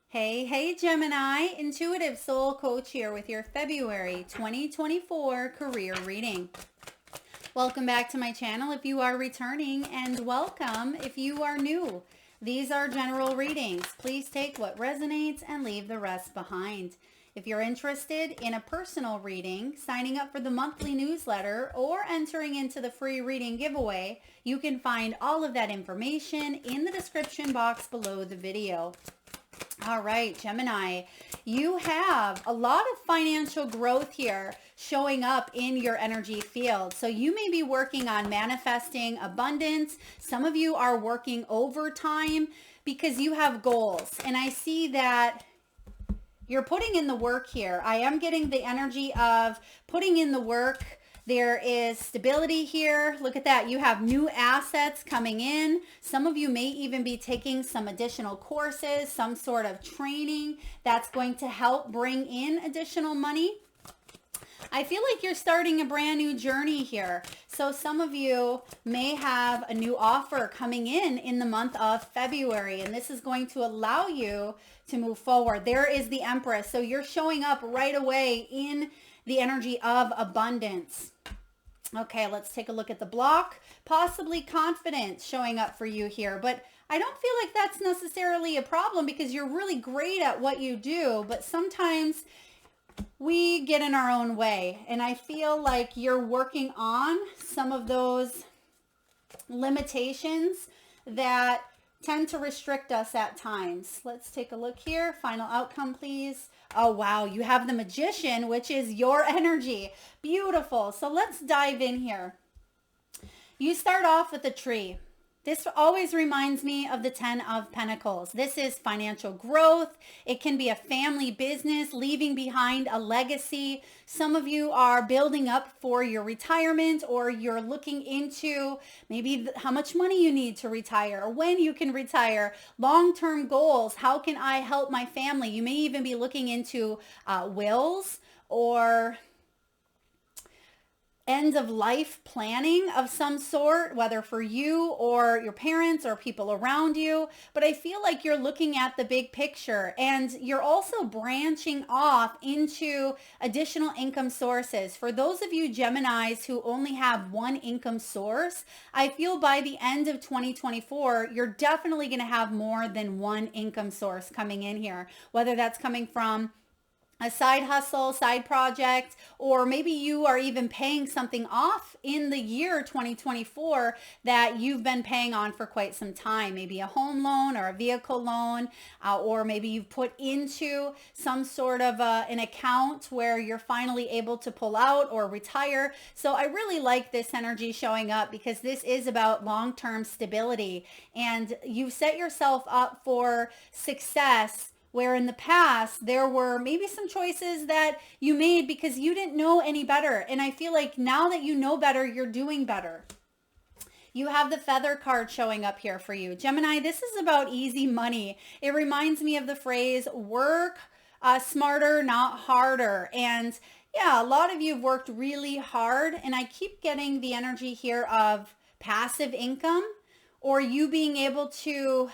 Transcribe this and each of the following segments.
Hey, Gemini, Intuitive Soul Coach here with your February 2024 career reading. Welcome back to my channel if you are returning, and welcome if you are new. These are general readings. Please take what resonates and leave the rest behind. If you're interested in a personal reading, signing up for the monthly newsletter, or entering into the free reading giveaway, you can find all of that information in the description box below the video. All right, Gemini, you have a lot of financial growth here showing up in your energy field. So you may be working on manifesting abundance. Some of you are working overtime because you have goals. And I see that you're putting in the work here. I am getting the energy of putting in the work. There is stability here. Look at that. You have new assets coming in. Some of you may even be taking some additional courses, some sort of training that's going to help bring in additional money. I feel like you're starting a brand new journey here. So some of you may have a new offer coming in the month of February, and this is going to allow you to move forward. There is the Empress. So you're showing up right away in the energy of abundance. Okay, let's take a look at the block. Possibly confidence showing up for you here, but I don't feel like that's necessarily a problem because you're really great at what you do, but sometimes we get in our own way. And I feel like you're working on some of those limitations that tend to restrict us at times. Let's take a look here. Final outcome, please. Oh, wow. You have the Magician, which is your energy. Beautiful. So let's dive in here. You start off with a tree. This always reminds me of the 10 of Pentacles. This is financial growth. It can be a family business, leaving behind a legacy. Some of you are building up for your retirement, or you're looking into maybe how much money you need to retire or when you can retire. Long-term goals. How can I help my family? You may even be looking into wills or end of life planning of some sort, whether for you or your parents or people around you. But I feel like you're looking at the big picture, and you're also branching off into additional income sources. For those of you Geminis who only have one income source, I feel by the end of 2024, you're definitely going to have more than one income source coming in here, whether that's coming from a side hustle, side project, or maybe you are even paying something off in the year 2024 that you've been paying on for quite some time. Maybe a home loan or a vehicle loan, or maybe you've put into some sort of an account where you're finally able to pull out or retire. So I really like this energy showing up because this is about long-term stability, and you've set yourself up for success, where in the past there were maybe some choices that you made because you didn't know any better. And I feel like now that you know better, you're doing better. You have the Feather card showing up here for you. Gemini, this is about easy money. It reminds me of the phrase, work smarter, not harder. And yeah, a lot of you have worked really hard, and I keep getting the energy here of passive income, or you being able to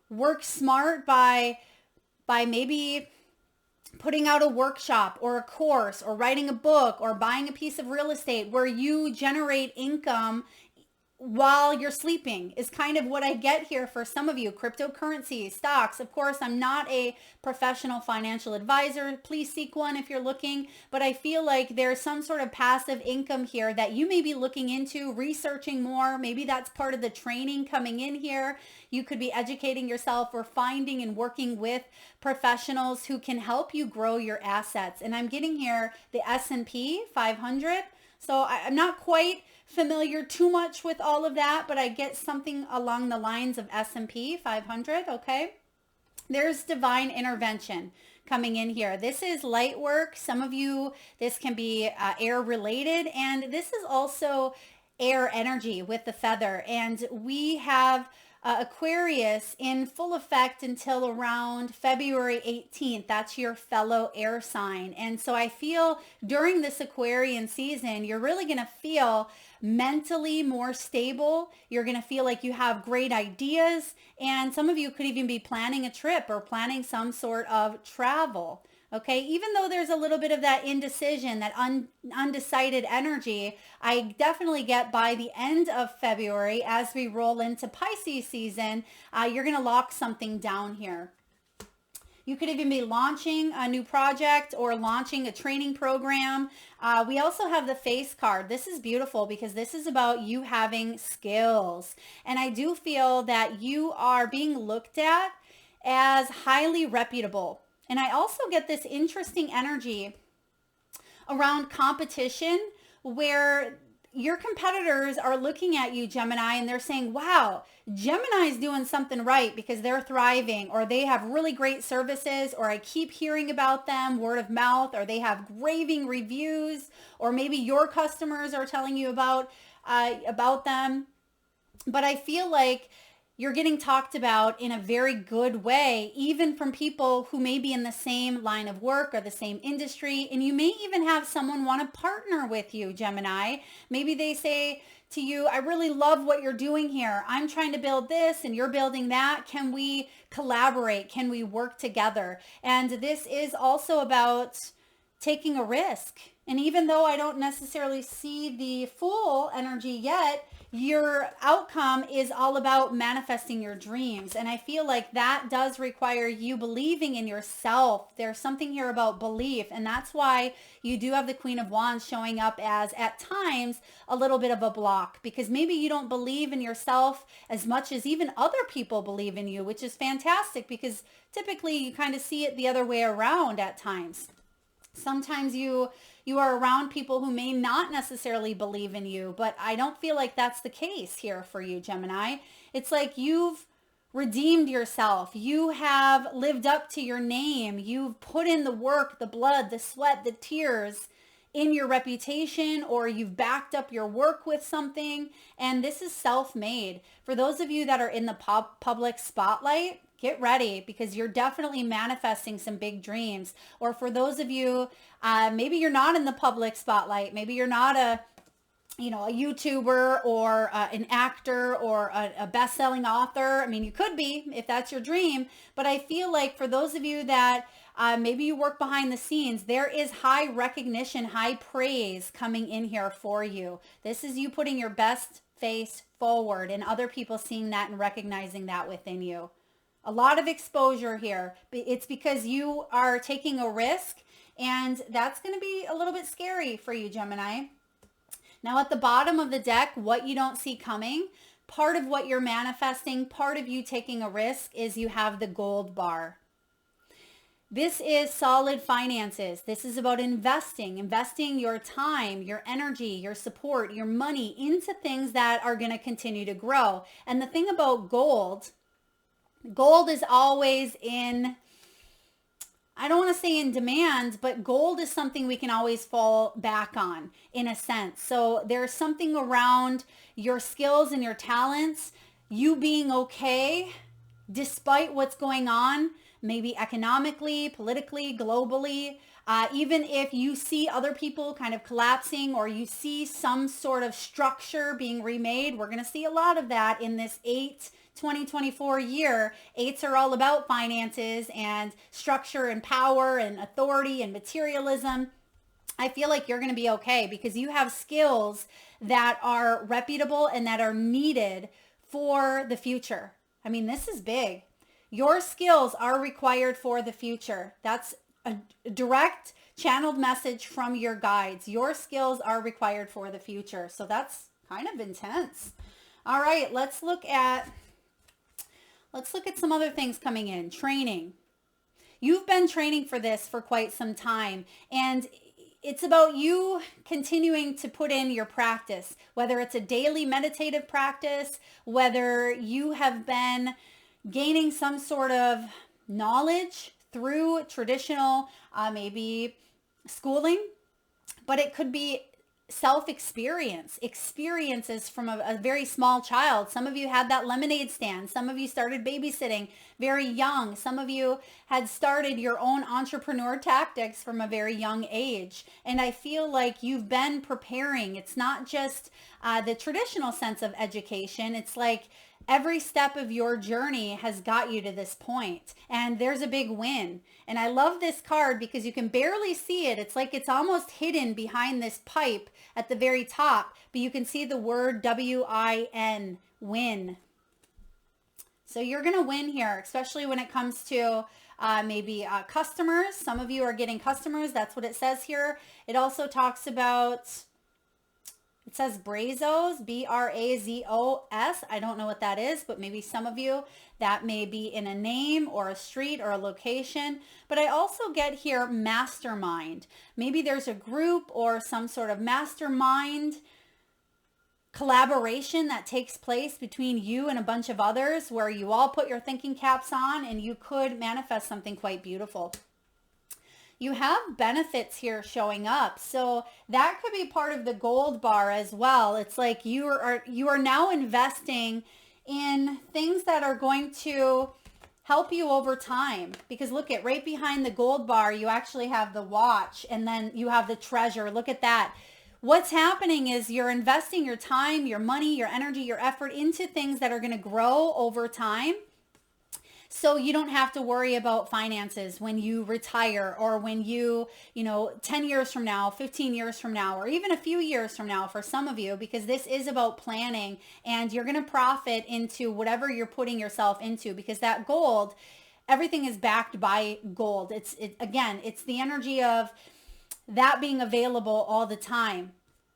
work smart by maybe putting out a workshop or a course or writing a book or buying a piece of real estate where you generate income while you're sleeping is kind of what I get here for some of you. Cryptocurrency, stocks. Of course, I'm not a professional financial advisor. Please seek one if you're looking. But I feel like there's some sort of passive income here that you may be looking into, researching more. Maybe that's part of the training coming in here. You could be educating yourself or finding and working with professionals who can help you grow your assets. And I'm getting here the S&P 500. So I'm not quite familiar too much with all of that, but I get something along the lines of S&P 500, okay? There's divine intervention coming in here. This is light work. Some of you, this can be air related, and this is also air energy with the feather. And we have Aquarius in full effect until around February 18th. That's your fellow air sign. And so I feel during this Aquarian season, you're really going to feel mentally more stable. You're going to feel like you have great ideas. And some of you could even be planning a trip or planning some sort of travel. Okay, even though there's a little bit of that indecision, that undecided energy, I definitely get by the end of February, as we roll into Pisces season, you're going to lock something down here. You could even be launching a new project or launching a training program. We also have the face card. This is beautiful because this is about you having skills. And I do feel that you are being looked at as highly reputable. And I also get this interesting energy around competition where your competitors are looking at you, Gemini, and they're saying, wow, Gemini's doing something right because they're thriving, or they have really great services, or I keep hearing about them, word of mouth, or they have raving reviews, or maybe your customers are telling you about them. But I feel like you're getting talked about in a very good way, even from people who may be in the same line of work or the same industry. And you may even have someone want to partner with you, Gemini. Maybe they say to you, I really love what you're doing here. I'm trying to build this and you're building that. Can we collaborate? Can we work together? And this is also about taking a risk. And even though I don't necessarily see the full energy yet, your outcome is all about manifesting your dreams. And I feel like that does require you believing in yourself. There's something here about belief. And that's why you do have the Queen of Wands showing up as, at times, a little bit of a block. Because maybe you don't believe in yourself as much as even other people believe in you, which is fantastic because typically you kind of see it the other way around at times. Sometimes you are around people who may not necessarily believe in you, but I don't feel like that's the case here for you, Gemini. It's like you've redeemed yourself. You have lived up to your name. You've put in the work, the blood, the sweat, the tears in your reputation, or you've backed up your work with something. And this is self-made. For those of you that are in the public spotlight, get ready because you're definitely manifesting some big dreams. Or for those of you, maybe you're not in the public spotlight. Maybe you're not a YouTuber or an actor or a best-selling author. I mean, you could be if that's your dream. But I feel like for those of you that maybe you work behind the scenes, there is high recognition, high praise coming in here for you. This is you putting your best face forward and other people seeing that and recognizing that within you. A lot of exposure here. It's because you are taking a risk, and that's going to be a little bit scary for you, Gemini. Now at the bottom of the deck, what you don't see coming, part of what you're manifesting, part of you taking a risk is you have the gold bar. This is solid finances. This is about investing your time, your energy, your support, your money into things that are going to continue to grow. And the thing about gold is always in, I don't want to say in demand, but gold is something we can always fall back on in a sense. So there's something around your skills and your talents, you being okay despite what's going on, maybe economically, politically, globally, even if you see other people kind of collapsing or you see some sort of structure being remade. We're going to see a lot of that in this 2024 year. Eights are all about finances and structure and power and authority and materialism. I feel like you're going to be okay because you have skills that are reputable and that are needed for the future. I mean, this is big. Your skills are required for the future. That's a direct channeled message from your guides. Your skills are required for the future. So that's kind of intense. All right, let's look at some other things coming in. Training. You've been training for this for quite some time, and it's about you continuing to put in your practice, whether it's a daily meditative practice, whether you have been gaining some sort of knowledge through traditional maybe schooling, but it could be experiences from a very small child. Some of you had that lemonade stand. Some of you started babysitting very young. Some of you had started your own entrepreneur tactics from a very young age. And I feel like you've been preparing. It's not just the traditional sense of education. It's like every step of your journey has got you to this point, and there's a big win. And I love this card because you can barely see it. It's like it's almost hidden behind this pipe at the very top, but you can see the word W-I-N, win. So you're going to win here, especially when it comes to maybe customers. Some of you are getting customers. That's what it says here. It also talks about, it says Brazos, B-R-A-Z-O-S. I don't know what that is, but maybe some of you, that may be in a name or a street or a location. But I also get here mastermind. Maybe there's a group or some sort of mastermind collaboration that takes place between you and a bunch of others where you all put your thinking caps on and you could manifest something quite beautiful. You have benefits here showing up. So that could be part of the gold bar as well. It's like you are now investing in things that are going to help you over time. Because look at right behind the gold bar, you actually have the watch and then you have the treasure. Look at that. What's happening is you're investing your time, your money, your energy, your effort into things that are going to grow over time. So you don't have to worry about finances when you retire or when you 10 years from now, 15 years from now, or even a few years from now for some of you, because this is about planning and you're going to profit into whatever you're putting yourself into, because that gold, everything is backed by gold. It's the energy of that being available all the time.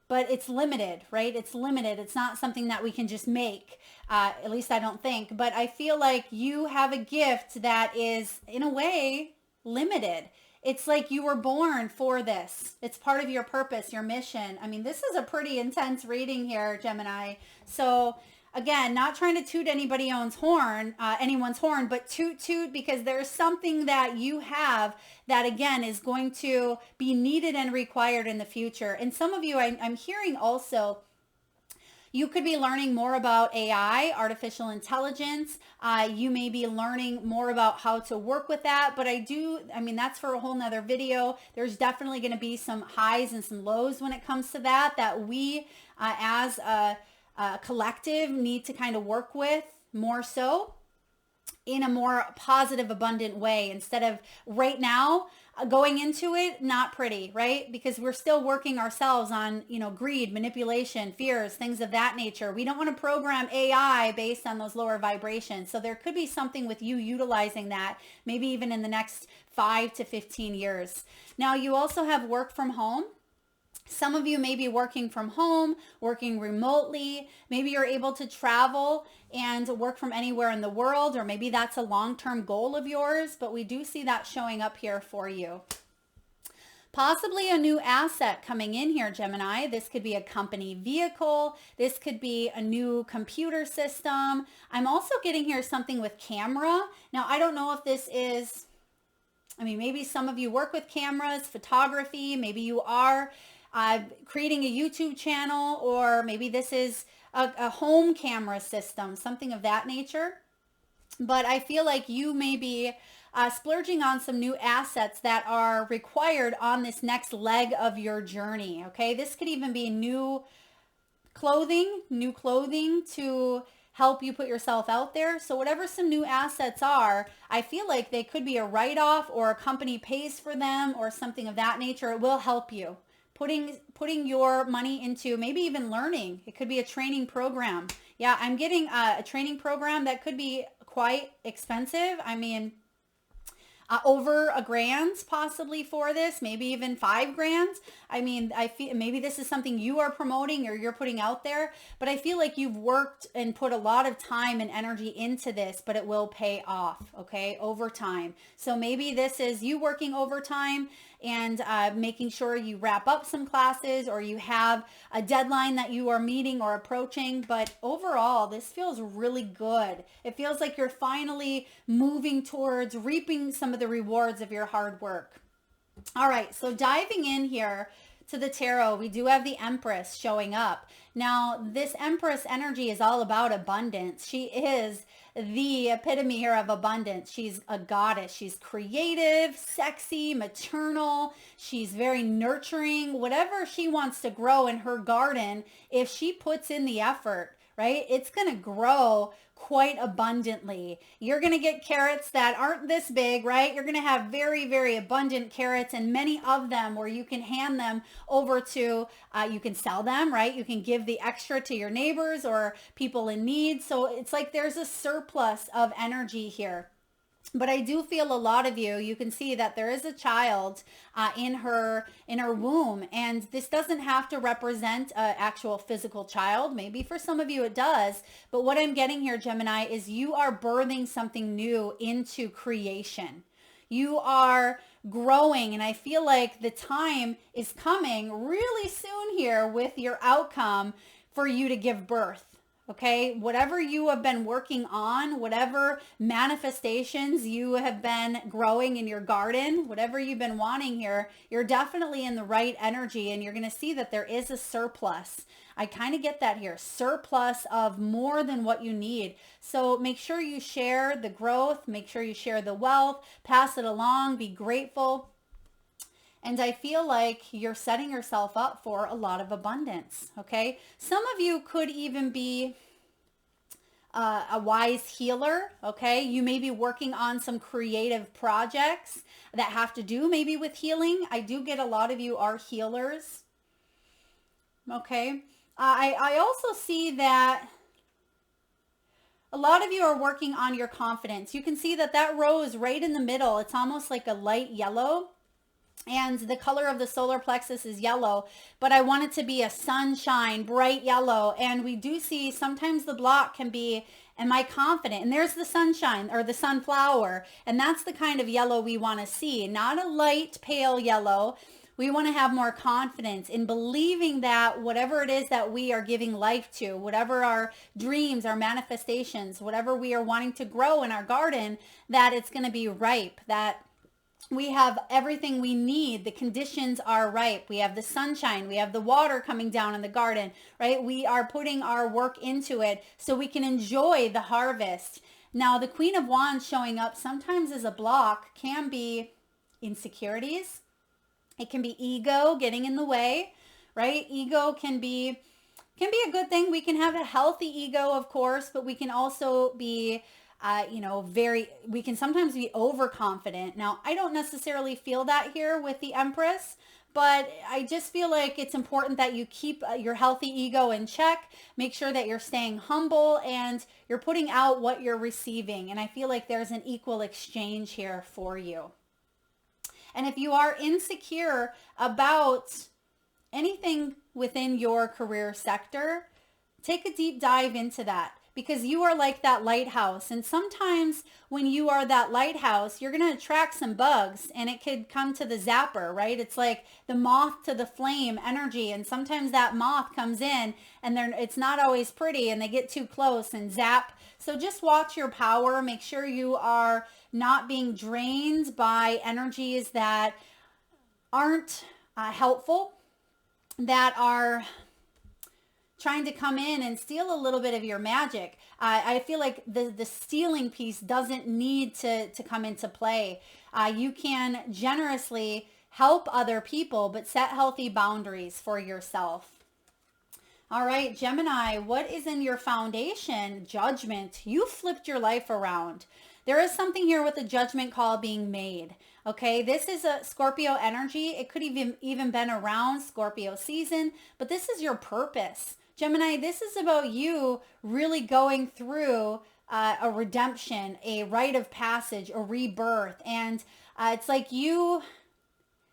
But it's limited, right? It's limited. It's not something that we can just make, at least I don't think. But I feel like you have a gift that is, in a way, limited. It's like you were born for this. It's part of your purpose, your mission. I mean, this is a pretty intense reading here, Gemini. So again, not trying to toot anyone's horn, but toot because there's something that you have that, again, is going to be needed and required in the future. And some of you, I'm hearing also, you could be learning more about AI, artificial intelligence. You may be learning more about how to work with that. But that's for a whole nother video. There's definitely going to be some highs and some lows when it comes to that we as a collective need to kind of work with more so in a more positive, abundant way, instead of right now going into it not pretty, right? Because we're still working ourselves on, greed, manipulation, fears, things of that nature. We don't want to program AI based on those lower vibrations. So there could be something with you utilizing that, maybe even in the next 5 to 15 years. Now, you also have work from home. Some of you may be working from home, working remotely. Maybe you're able to travel and work from anywhere in the world, or maybe that's a long-term goal of yours, but we do see that showing up here for you. Possibly a new asset coming in here, Gemini. This could be a company vehicle. This could be a new computer system. I'm also getting here something with camera. Now, I don't know if this is, maybe some of you work with cameras, photography. Maybe you are creating a YouTube channel, or maybe this is a home camera system, something of that nature. But I feel like you may be splurging on some new assets that are required on this next leg of your journey. Okay, this could even be new clothing to help you put yourself out there. So whatever some new assets are, I feel like they could be a write-off, or a company pays for them, or something of that nature. It will help you. Putting your money into maybe even learning. It could be a training program. Yeah, I'm getting a training program that could be quite expensive. Over $1,000 possibly for this, maybe even $5,000. I feel maybe this is something you are promoting or you're putting out there, but I feel like you've worked and put a lot of time and energy into this, but it will pay off, okay, over time. So maybe this is you working overtime and making sure you wrap up some classes, or you have a deadline that you are meeting or approaching. But overall, this feels really good. It feels like you're finally moving towards reaping some of the rewards of your hard work. All right, so diving in here to the tarot, we do have the Empress showing up. Now, this Empress energy is all about abundance. She is the epitome here of abundance. She's a goddess. She's creative, sexy, maternal. She's very nurturing. Whatever she wants to grow in her garden, if she puts in the effort, right, it's going to grow quite abundantly. You're going to get carrots that aren't this big, right? You're going to have very, very abundant carrots, and many of them where you can hand them over to, you can sell them, right? You can give the extra to your neighbors or people in need. So it's like there's a surplus of energy here. But I do feel a lot of you can see that there is a child in her womb, and this doesn't have to represent an actual physical child. Maybe for some of you it does, but what I'm getting here, Gemini, is you are birthing something new into creation. You are growing, and I feel like the time is coming really soon here with your outcome for you to give birth. Okay, whatever you have been working on, whatever manifestations you have been growing in your garden, whatever you've been wanting here, you're definitely in the right energy, and you're going to see that there is a surplus. I kind of get that here, surplus of more than what you need. So make sure you share the growth, make sure you share the wealth, pass it along, be grateful. And I feel like you're setting yourself up for a lot of abundance, okay? Some of you could even be a wise healer, okay? You may be working on some creative projects that have to do maybe with healing. I do get a lot of you are healers, okay? I also see that a lot of you are working on your confidence. You can see that rose right in the middle. It's almost like a light yellow. And the color of the solar plexus is yellow, but I want it to be a sunshine, bright yellow. And we do see sometimes the block can be, am I confident? And there's the sunshine or the sunflower. And that's the kind of yellow we want to see, not a light pale yellow. We want to have more confidence in believing that whatever it is that we are giving life to, whatever our dreams, our manifestations, whatever we are wanting to grow in our garden, that it's going to be ripe, that we have everything we need. The conditions are ripe. We have the sunshine. We have the water coming down in the garden, right? We are putting our work into it so we can enjoy the harvest. Now, the Queen of Wands showing up sometimes as a block can be insecurities. It can be ego getting in the way, right? Ego can be a good thing. We can have a healthy ego, of course, but we can also be we can sometimes be overconfident. Now, I don't necessarily feel that here with the Empress, but I just feel like it's important that you keep your healthy ego in check. Make sure that you're staying humble and you're putting out what you're receiving. And I feel like there's an equal exchange here for you. And if you are insecure about anything within your career sector, take a deep dive into that. Because you are like that lighthouse. And sometimes when you are that lighthouse, you're going to attract some bugs, and it could come to the zapper, right? It's like the moth to the flame energy. And sometimes that moth comes in and it's not always pretty, and they get too close and zap. So just watch your power. Make sure you are not being drained by energies that aren't helpful, that are trying to come in and steal a little bit of your magic. I feel like the stealing piece doesn't need to come into play. You can generously help other people, but set healthy boundaries for yourself. All right, Gemini, what is in your foundation? Judgment. You flipped your life around. There is something here with the judgment call being made. Okay, this is a Scorpio energy. It could even been around Scorpio season, but this is your purpose. Gemini, this is about you really going through a redemption, a rite of passage, a rebirth. And it's like you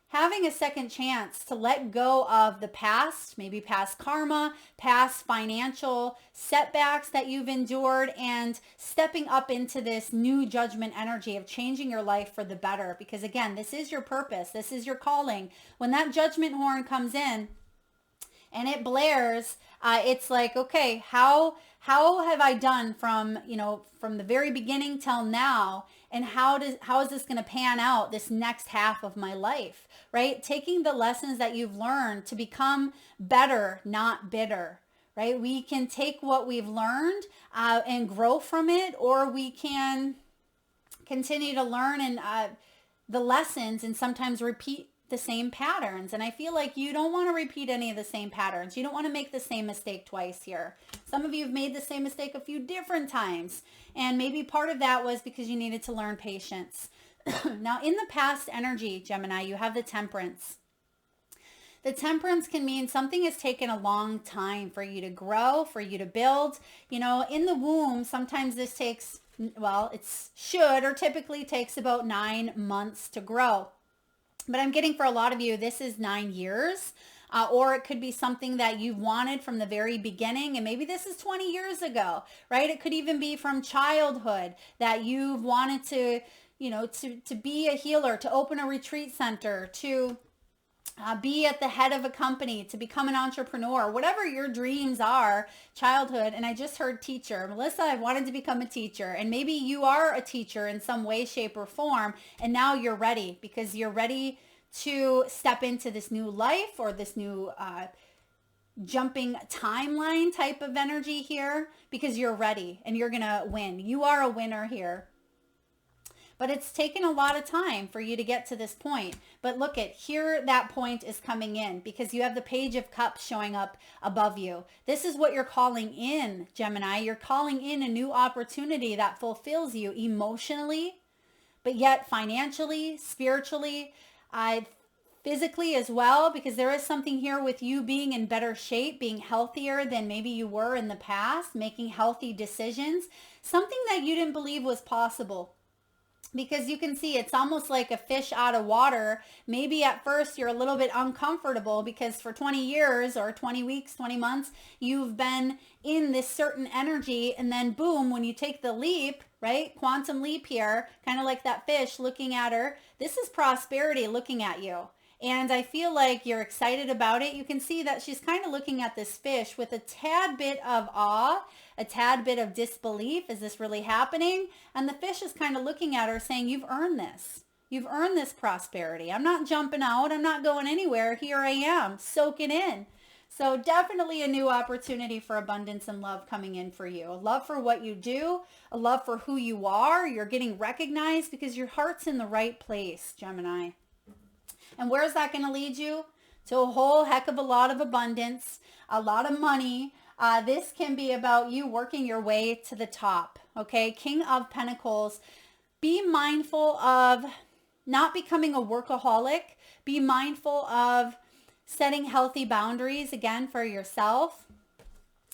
having a second chance to let go of the past, maybe past karma, past financial setbacks that you've endured, and stepping up into this new judgment energy of changing your life for the better. Because again, this is your purpose. This is your calling. When that judgment horn comes in and it blares, it's like, okay, how have I done from the very beginning till now? and how is this going to pan out this next half of my life, right? Taking the lessons that you've learned to become better, not bitter, right? We can take what we've learned and grow from it, or we can continue to learn and the lessons and sometimes repeat the same patterns. And I feel like you don't want to repeat any of the same patterns. You don't want to make the same mistake twice here. Some of you have made the same mistake a few different times. And maybe part of that was because you needed to learn patience. Now, in the past energy, Gemini, you have the Temperance. The Temperance can mean something has taken a long time for you to grow, for you to build. You know, in the womb, sometimes this takes, well, typically takes about 9 months to grow. But I'm getting for a lot of you, this is 9 years. Or it could be something that you've wanted from the very beginning. And maybe this is 20 years ago, right? It could even be from childhood that you've wanted to, you know, to be a healer, to open a retreat center, to be at the head of a company, to become an entrepreneur, whatever your dreams are, childhood. And I just heard teacher. Melissa, I wanted to become a teacher. And maybe you are a teacher in some way, shape, or form. And now you're ready because you're ready to step into this new life or this new jumping timeline type of energy here because you're ready and you're going to win. You are a winner here. But it's taken a lot of time for you to get to this point. But look at here, that point is coming in because you have the Page of Cups showing up above you. This is what you're calling in, Gemini. You're calling in a new opportunity that fulfills you emotionally, but yet financially, spiritually, physically as well, because there is something here with you being in better shape, being healthier than maybe you were in the past, making healthy decisions, something that you didn't believe was possible. Because you can see it's almost like a fish out of water. Maybe at first you're a little bit uncomfortable because for 20 years or 20 weeks, 20 months, you've been in this certain energy. And then boom, when you take the leap, right? Quantum leap here, kind of like that fish looking at her. This is prosperity looking at you. And I feel like you're excited about it. You can see that she's kind of looking at this fish with a tad bit of awe, a tad bit of disbelief. Is this really happening? And the fish is kind of looking at her saying, you've earned this. You've earned this prosperity. I'm not jumping out. I'm not going anywhere. Here I am. Soak it in. So definitely a new opportunity for abundance and love coming in for you. A love for what you do, a love for who you are. You're getting recognized because your heart's in the right place, Gemini. And where is that going to lead you? To a whole heck of a lot of abundance, a lot of money. This can be about you working your way to the top. Okay, King of Pentacles. Be mindful of not becoming a workaholic. Be mindful of setting healthy boundaries, again, for yourself.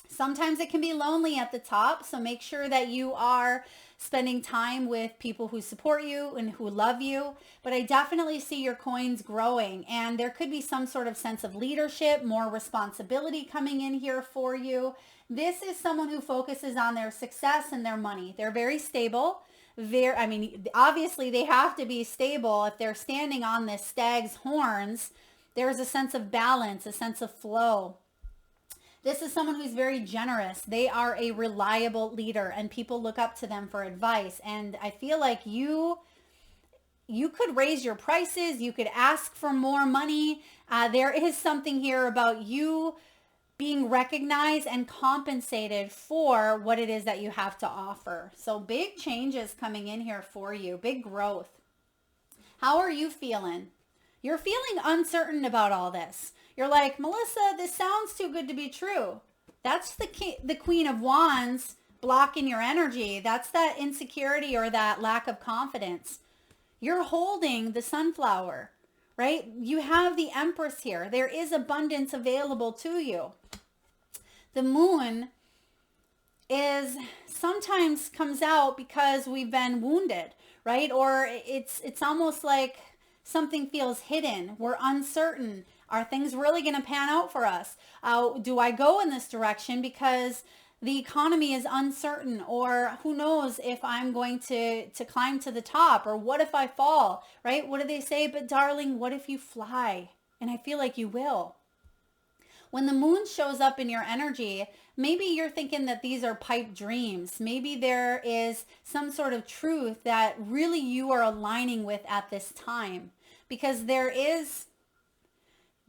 Sometimes it can be lonely at the top, so make sure that you are spending time with people who support you and who love you. But I definitely see your coins growing, and there could be some sort of sense of leadership, more responsibility coming in here for you. This is someone who focuses on their success and their money. They're very stable. Obviously they have to be stable. If they're standing on this stag's horns, there's a sense of balance, a sense of flow. This is someone who's very generous. They are a reliable leader and people look up to them for advice. And I feel like you could raise your prices. You could ask for more money. There is something here about you being recognized and compensated for what it is that you have to offer. So big changes coming in here for you. Big growth. How are you feeling? You're feeling uncertain about all this. You're like, Melissa, this sounds too good to be true. That's the Queen of Wands blocking your energy. That's that insecurity or that lack of confidence. You're holding the sunflower, right? You have the Empress here. There is abundance available to you. The Moon is sometimes comes out because we've been wounded, right? Or it's almost like something feels hidden. We're uncertain. Are things really going to pan out for us? Do I go in this direction because the economy is uncertain? Or who knows if I'm going to climb to the top? Or what if I fall, right? What do they say? But darling, what if you fly? And I feel like you will. when the moon shows up in your energy, maybe you're thinking that these are pipe dreams. Maybe there is some sort of truth that really you are aligning with at this time, because there is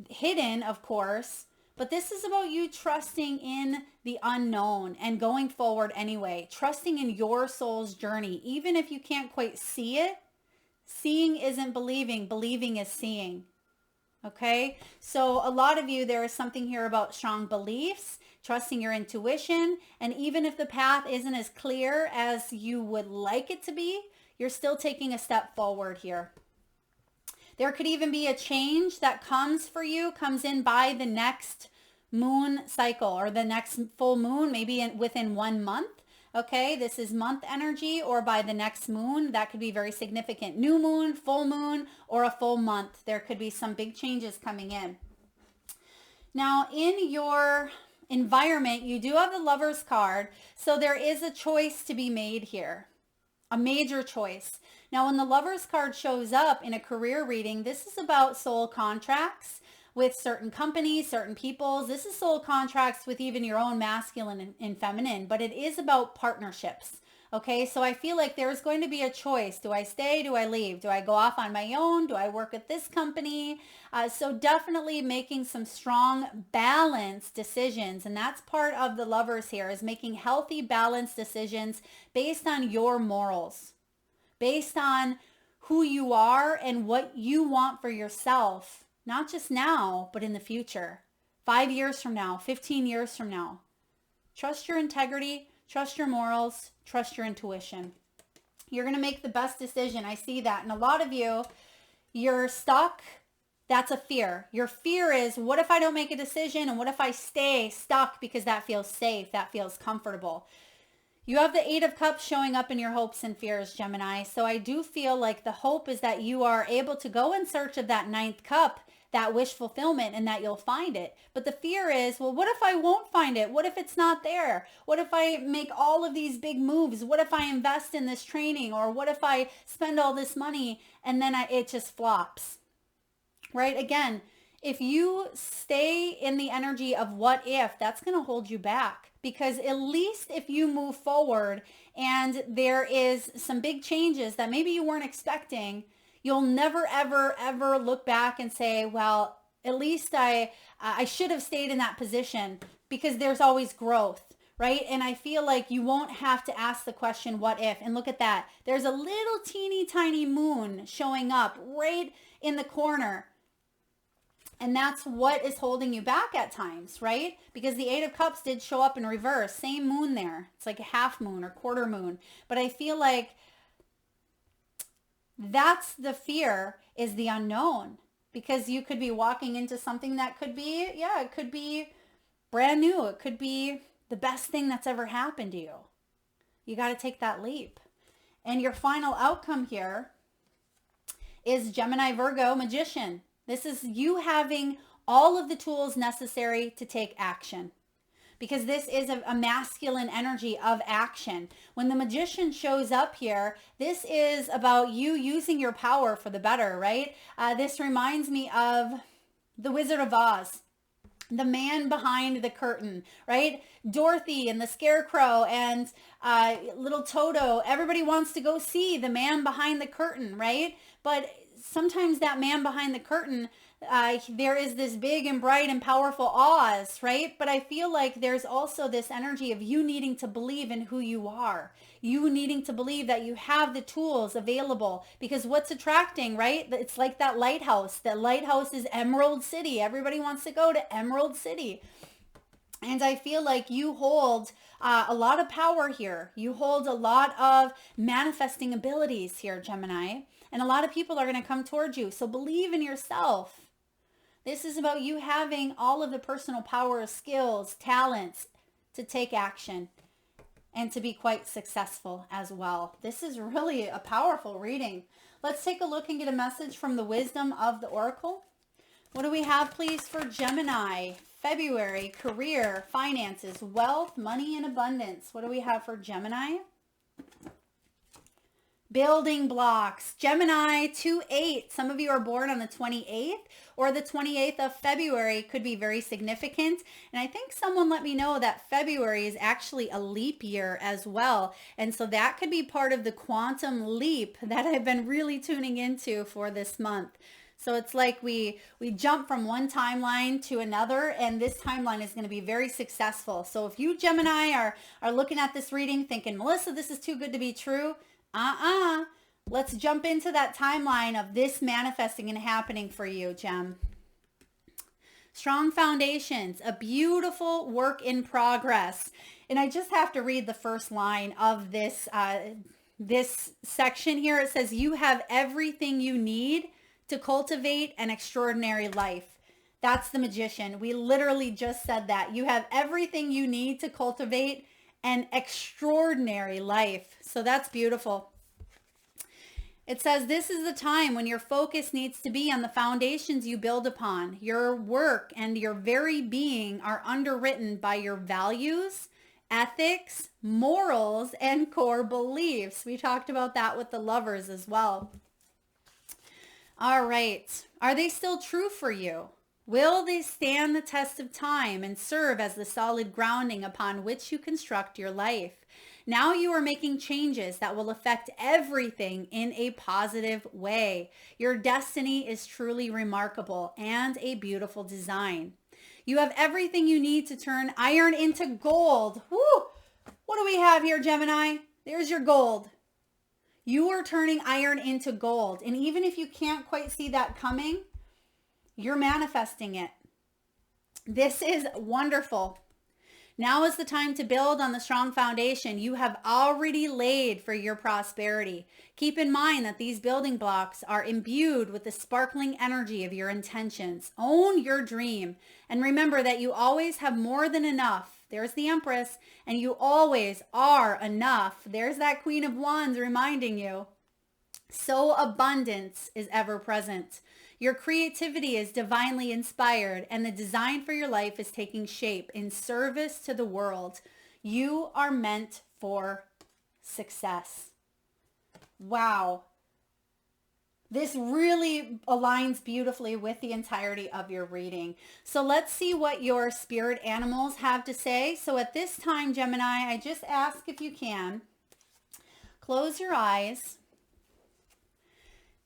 hidden, of course, but this is about you trusting in the unknown and going forward anyway, trusting in your soul's journey. Even if you can't quite see it, seeing isn't believing, believing is seeing. Okay, so a lot of you, there is something here about strong beliefs, trusting your intuition, and even if the path isn't as clear as you would like it to be, you're still taking a step forward here. There could even be a change that comes for you, comes in by the next moon cycle or the next full moon, maybe within 1 month. Okay, this is month energy, or by the next moon. That could be very significant. New moon, full moon, or a full month. There could be some big changes coming in. Now, in your environment, you do have the Lover's card, so there is a choice to be made here, a major choice. Now, when the Lover's card shows up in a career reading, this is about soul contracts with certain companies, certain peoples. This is soul contracts with even your own masculine and feminine, but it is about partnerships. Okay, so I feel like there's going to be a choice. Do I stay? Do I leave? Do I go off on my own? Do I work at this company? So definitely making some strong, balanced decisions. And that's part of the Lovers here, is making healthy, balanced decisions based on your morals, based on who you are and what you want for yourself. Not just now, but in the future. 5 years from now, 15 years from now. Trust your integrity, trust your morals, trust your intuition. You're going to make the best decision. I see that. And a lot of you, you're stuck. That's a fear. Your fear is, what if I don't make a decision? And what if I stay stuck because that feels safe, that feels comfortable? You have the 8 of Cups showing up in your hopes and fears, Gemini. So I do feel like the hope is that you are able to go in search of that 9th cup, that wish fulfillment, and that you'll find it. But the fear is, well, what if I won't find it? What if it's not there? What if I make all of these big moves? What if I invest in this training? Or what if I spend all this money and then it just flops? Right? Again, if you stay in the energy of what if, that's going to hold you back. Because at least if you move forward and there is some big changes that maybe you weren't expecting, you'll never, ever, ever look back and say, well, at least I should have stayed in that position, because there's always growth, right? And I feel like you won't have to ask the question, what if? And look at that. There's a little teeny tiny moon showing up right in the corner. And that's what is holding you back at times, right? Because the 8 of Cups did show up in reverse. Same moon there. It's like a half moon or quarter moon. But I feel like that's the fear, is the unknown. Because you could be walking into something that could be, it could be brand new. It could be the best thing that's ever happened to you. You got to take that leap. And your final outcome here is Gemini, Virgo, Magician. This is you having all of the tools necessary to take action, because this is a masculine energy of action. When the Magician shows up here, this is about you using your power for the better, right? This reminds me of the Wizard of Oz, the man behind the curtain, right? Dorothy and the Scarecrow and little Toto. Everybody wants to go see the man behind the curtain, right? But sometimes that man behind the curtain, there is this big and bright and powerful Oz, right? But I feel like there's also this energy of you needing to believe in who you are. You needing to believe that you have the tools available, because what's attracting, right? It's like that lighthouse. That lighthouse is Emerald City. Everybody wants to go to Emerald City. And I feel like you hold a lot of power here. You hold a lot of manifesting abilities here, Gemini. And a lot of people are going to come towards you. So believe in yourself. This is about you having all of the personal power, skills, talents to take action and to be quite successful as well. This is really a powerful reading. Let's take a look and get a message from the wisdom of the Oracle. What do we have, please, for Gemini? February, career, finances, wealth, money, and abundance. What do we have for Gemini? Building blocks. Gemini 2/8. Some of you are born on the 28th or the 28th of February. Could be very significant. And I think someone let me know that February is actually a leap year as well. And so that could be part of the quantum leap that I've been really tuning into for this month. So it's like we jump from one timeline to another, and this timeline is going to be very successful. So if you Gemini are looking at this reading thinking, Melissa, this is too good to be true. Let's jump into that timeline of this manifesting and happening for you, Gem. Strong foundations, a beautiful work in progress. And I just have to read the first line of this, this section here. It says, you have everything you need to cultivate an extraordinary life. That's the Magician. We literally just said that. You have everything you need to cultivate an extraordinary life. So that's beautiful. It says this is the time when your focus needs to be on the foundations you build upon. Your work and your very being are underwritten by your values, ethics, morals, and core beliefs. We talked about that with the Lovers as well. All right. Are they still true for you? Will they stand the test of time and serve as the solid grounding upon which you construct your life? Now you are making changes that will affect everything in a positive way. Your destiny is truly remarkable and a beautiful design. You have everything you need to turn iron into gold. Woo! What do we have here, Gemini? There's your gold. You are turning iron into gold. And even if you can't quite see that coming, you're manifesting it. This is wonderful. Now is the time to build on the strong foundation you have already laid for your prosperity. Keep in mind that these building blocks are imbued with the sparkling energy of your intentions. Own your dream and remember that you always have more than enough. There's the Empress, and you always are enough. There's that Queen of Wands reminding you. So abundance is ever present. Your creativity is divinely inspired, and the design for your life is taking shape in service to the world. You are meant for success. Wow. This really aligns beautifully with the entirety of your reading. So let's see what your spirit animals have to say. So at this time, Gemini, I just ask if you can, close your eyes.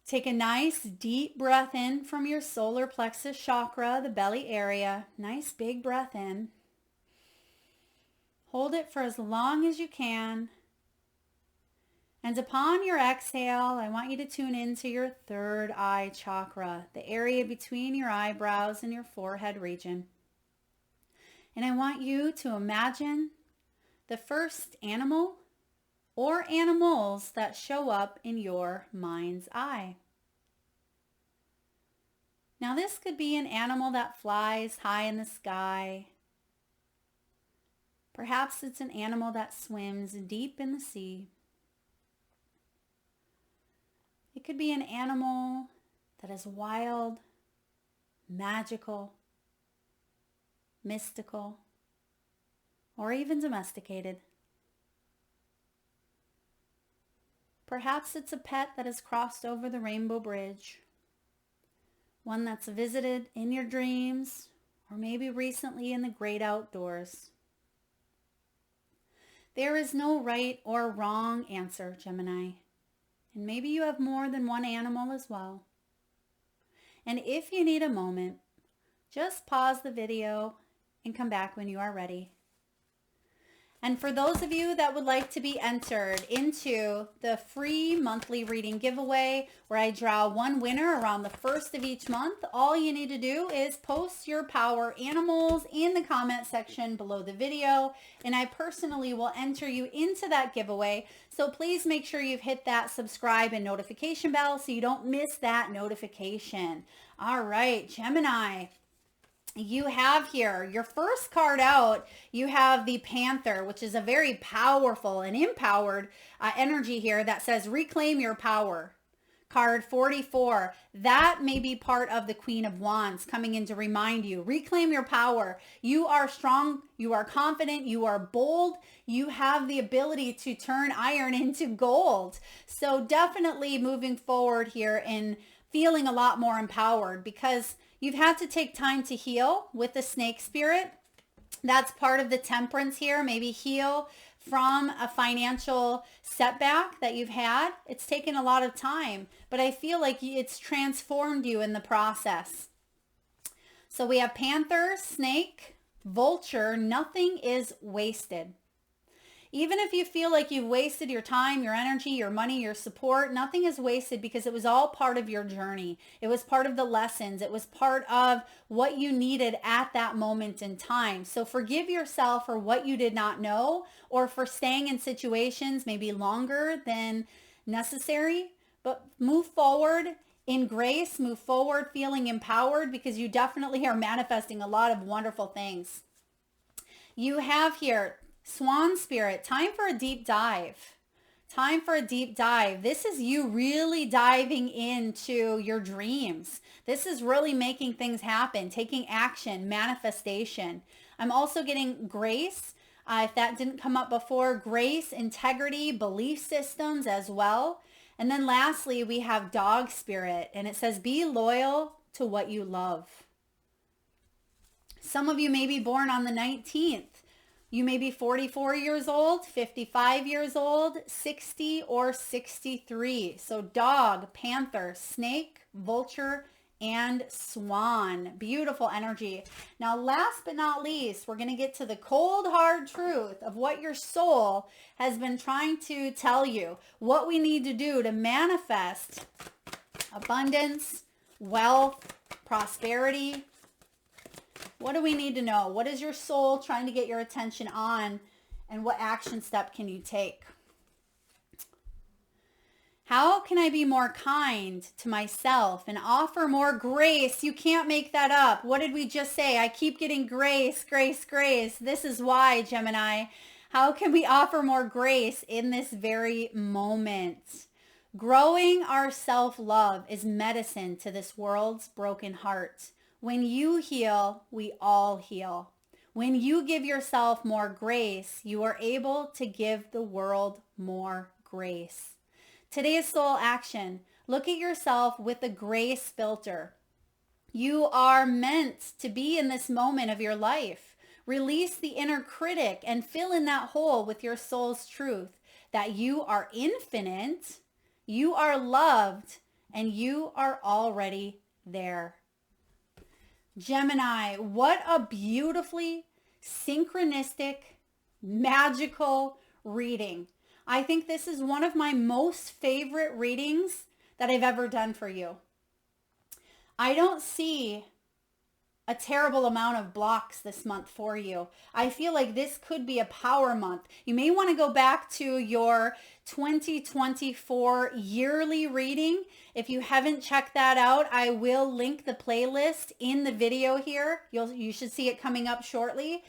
Take a nice deep breath in from your solar plexus chakra, the belly area. Nice big breath in. Hold it for as long as you can. And upon your exhale, I want you to tune into your third eye chakra, the area between your eyebrows and your forehead region. And I want you to imagine the first animal or animals that show up in your mind's eye. Now this could be an animal that flies high in the sky. Perhaps it's an animal that swims deep in the sea. It could be an animal that is wild, magical, mystical, or even domesticated. Perhaps it's a pet that has crossed over the rainbow bridge, one that's visited in your dreams, or maybe recently in the great outdoors. There is no right or wrong answer, Gemini. And maybe you have more than one animal as well. And if you need a moment, just pause the video and come back when you are ready. And for those of you that would like to be entered into the free monthly reading giveaway where I draw one winner around the first of each month, all you need to do is post your power animals in the comment section below the video, and I personally will enter you into that giveaway. So please make sure you've hit that subscribe and notification bell so you don't miss that notification. All right, Gemini. You have here your first card out. You have the Panther, which is a very powerful and empowered energy here that says reclaim your power. Card 44, that may be part of the Queen of Wands coming in to remind you, reclaim your power. You are strong, you are confident, you are bold, you have the ability to turn iron into gold. So definitely moving forward here and feeling a lot more empowered because you've had to take time to heal with the snake spirit. That's part of the temperance here. Maybe heal from a financial setback that you've had. It's taken a lot of time, but I feel like it's transformed you in the process. So we have Panther, Snake, Vulture. Nothing is wasted. Even if you feel like you've wasted your time, your energy, your money, your support, nothing is wasted because it was all part of your journey. It was part of the lessons. It was part of what you needed at that moment in time. So forgive yourself for what you did not know or for staying in situations maybe longer than necessary, but move forward in grace, move forward feeling empowered because you definitely are manifesting a lot of wonderful things. You have here Swan Spirit, time for a deep dive. Time for a deep dive. This is you really diving into your dreams. This is really making things happen, taking action, manifestation. I'm also getting grace. If that didn't come up before, grace, integrity, belief systems as well. And then lastly, we have Dog Spirit, and it says, be loyal to what you love. Some of you may be born on the 19th. You may be 44 years old, 55 years old, 60 or 63. So dog, panther, snake, vulture, and swan. Beautiful energy. Now, last but not least, we're going to get to the cold, hard truth of what your soul has been trying to tell you, what we need to do to manifest abundance, wealth, prosperity. What do we need to know? What is your soul trying to get your attention on? And what action step can you take? How can I be more kind to myself and offer more grace? You can't make that up. What did we just say? I keep getting grace, grace, grace. This is why, Gemini. How can we offer more grace in this very moment? Growing our self-love is medicine to this world's broken heart. When you heal, we all heal. When you give yourself more grace, you are able to give the world more grace. Today's soul action. Look at yourself with a grace filter. You are meant to be in this moment of your life. Release the inner critic and fill in that hole with your soul's truth that you are infinite, you are loved, and you are already there. Gemini, what a beautifully synchronistic, magical reading. I think this is one of my most favorite readings that I've ever done for you. I don't see a terrible amount of blocks this month for you. I feel like this could be a power month. You may want to go back to your 2024 yearly reading. If you haven't checked that out, I will link the playlist in the video here. You should see it coming up shortly.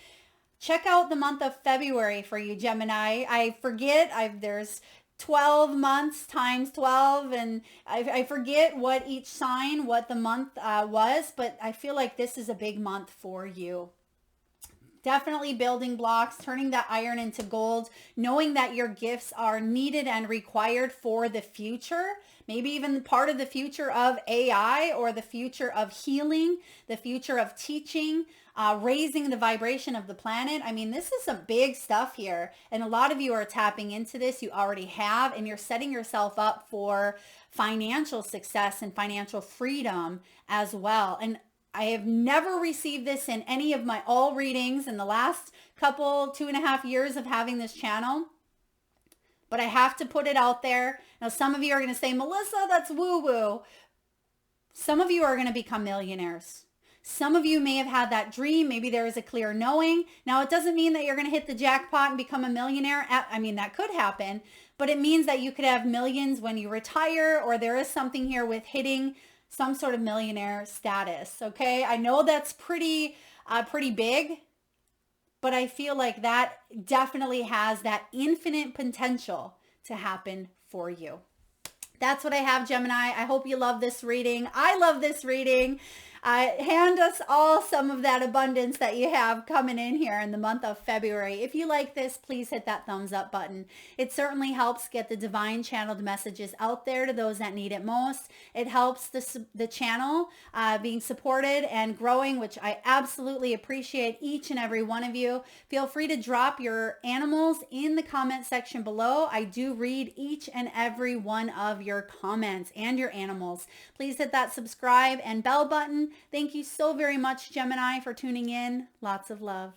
Check out the month of February for you, Gemini. I forget, there's 12 months times 12, and I forget what each sign, what the month was, but I feel like this is a big month for you. Definitely building blocks, turning that iron into gold, knowing that your gifts are needed and required for the future, maybe even part of the future of AI or the future of healing, the future of teaching, raising the vibration of the planet. I mean, this is some big stuff here. And a lot of you are tapping into this. You already have, and you're setting yourself up for financial success and financial freedom as well. And I have never received this in any of my all readings in the last couple, 2.5 years of having this channel. But I have to put it out there. Now, some of you are going to say, Melissa, that's woo-woo. Some of you are going to become millionaires. Some of you may have had that dream. Maybe there is a clear knowing. Now, it doesn't mean that you're going to hit the jackpot and become a millionaire. I mean, that could happen, but it means that you could have millions when you retire, or there is something here with hitting some sort of millionaire status. Okay. I know that's pretty big, but I feel like that definitely has that infinite potential to happen for you. That's what I have, Gemini. I hope you love this reading. I love this reading. Hand us all some of that abundance that you have coming in here in the month of February. If you like this, please hit that thumbs up button. It certainly helps get the divine channeled messages out there to those that need it most. It helps the channel being supported and growing, which I absolutely appreciate each and every one of you. Feel free to drop your animals in the comment section below. I do read each and every one of your comments and your animals. Please hit that subscribe and bell button. Thank you so very much, Gemini, for tuning in. Lots of love.